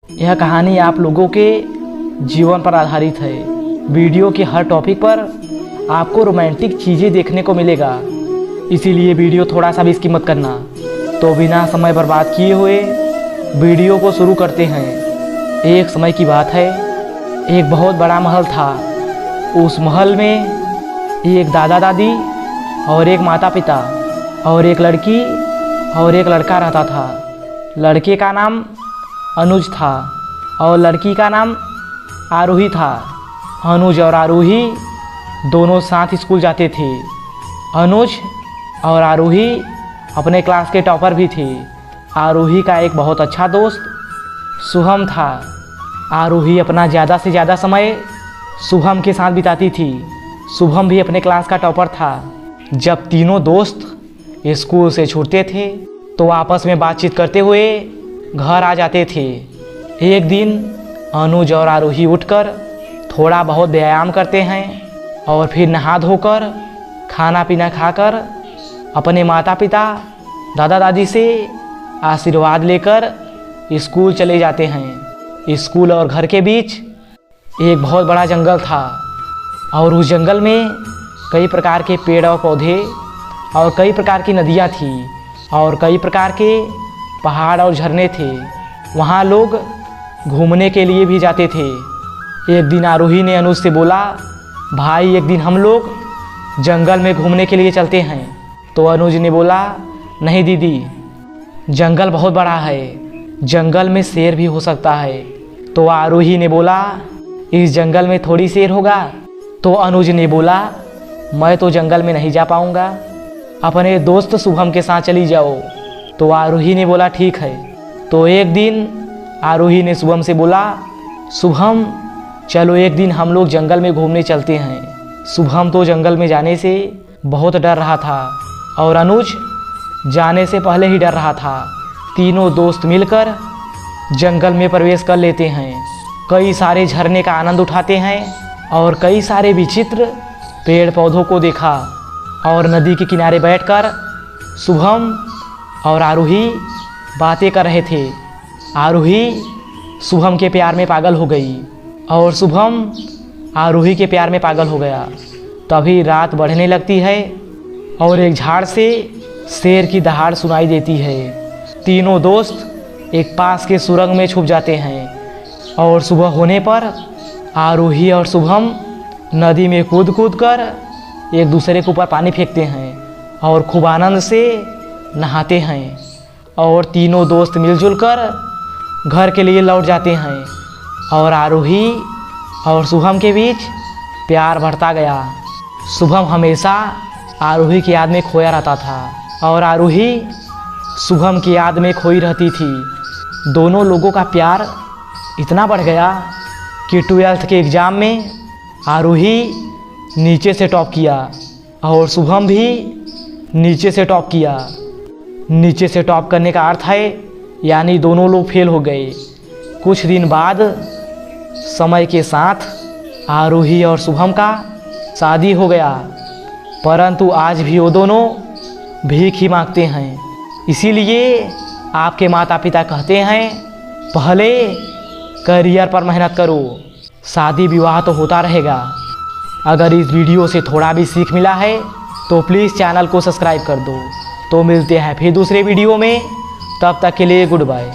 यह कहानी आप लोगों के जीवन पर आधारित है। वीडियो के हर टॉपिक पर आपको रोमांटिक चीज़ें देखने को मिलेगा, इसीलिए वीडियो थोड़ा सा भी स्किप मत करना। तो बिना समय बर्बाद किए हुए वीडियो को शुरू करते हैं। एक समय की बात है, एक बहुत बड़ा महल था। उस महल में एक दादा दादी और एक माता पिता और एक लड़की और एक लड़का रहता था। लड़के का नाम अनुज था और लड़की का नाम आरोही था। अनुज और आरोही दोनों साथ स्कूल जाते थे। अनुज और आरोही अपने क्लास के टॉपर भी थे। आरोही का एक बहुत अच्छा दोस्त शुभम था। आरोही अपना ज़्यादा से ज़्यादा समय शुभम के साथ बिताती थी। शुभम भी अपने क्लास का टॉपर था। जब तीनों दोस्त स्कूल से छूटते थे तो आपस में बातचीत करते हुए घर आ जाते थे। एक दिन अनुज और आरोही उठकर थोड़ा बहुत व्यायाम करते हैं और फिर नहा धोकर खाना पीना खाकर अपने माता पिता दादा दादी से आशीर्वाद लेकर स्कूल चले जाते हैं। स्कूल और घर के बीच एक बहुत बड़ा जंगल था और उस जंगल में कई प्रकार के पेड़ और पौधे और कई प्रकार की नदियाँ थी और कई प्रकार के पहाड़ और झरने थे। वहाँ लोग घूमने के लिए भी जाते थे। एक दिन आरोही ने अनुज से बोला, भाई एक दिन हम लोग जंगल में घूमने के लिए चलते हैं। तो अनुज ने बोला, नहीं दीदी, जंगल बहुत बड़ा है, जंगल में शेर भी हो सकता है। तो आरोही ने बोला, इस जंगल में थोड़ी शेर होगा। तो अनुज ने बोला, मैं तो जंगल में नहीं जा पाऊँगा, अपने दोस्त शुभम के साथ चली जाओ। तो आरोही ने बोला, ठीक है। तो एक दिन आरोही ने शुभम से बोला, शुभम चलो एक दिन हम लोग जंगल में घूमने चलते हैं। शुभम तो जंगल में जाने से बहुत डर रहा था और अनुज जाने से पहले ही डर रहा था। तीनों दोस्त मिलकर जंगल में प्रवेश कर लेते हैं। कई सारे झरने का आनंद उठाते हैं और कई सारे विचित्र पेड़ पौधों को देखा और नदी के किनारे बैठकर शुभम और आरोही बातें कर रहे थे। आरोही शुभम के प्यार में पागल हो गई और शुभम आरोही के प्यार में पागल हो गया। तभी रात बढ़ने लगती है और एक झाड़ से शेर की दहाड़ सुनाई देती है। तीनों दोस्त एक पास के सुरंग में छुप जाते हैं और सुबह होने पर आरोही और शुभम नदी में कूद कूद कर एक दूसरे के ऊपर पानी फेंकते हैं और खूब आनंद से नहाते हैं और तीनों दोस्त मिलजुल कर घर के लिए लौट जाते हैं और आरोही और शुभम के बीच प्यार बढ़ता गया। शुभम हमेशा आरोही की याद में खोया रहता था और आरोही शुभम की याद में खोई रहती थी। दोनों लोगों का प्यार इतना बढ़ गया कि 12th के एग्ज़ाम में आरोही नीचे से टॉप किया और शुभम भी नीचे से टॉप किया। नीचे से टॉप करने का अर्थ है यानी दोनों लोग फेल हो गए। कुछ दिन बाद समय के साथ आरोही और शुभम का शादी हो गया, परंतु आज भी वो दोनों भीख ही मांगते हैं। इसीलिए आपके माता पिता कहते हैं, पहले करियर पर मेहनत करो, शादी विवाह तो होता रहेगा। अगर इस वीडियो से थोड़ा भी सीख मिला है तो प्लीज़ चैनल को सब्सक्राइब कर दो। तो मिलते हैं फिर दूसरे वीडियो में, तब तक के लिए गुड बाय।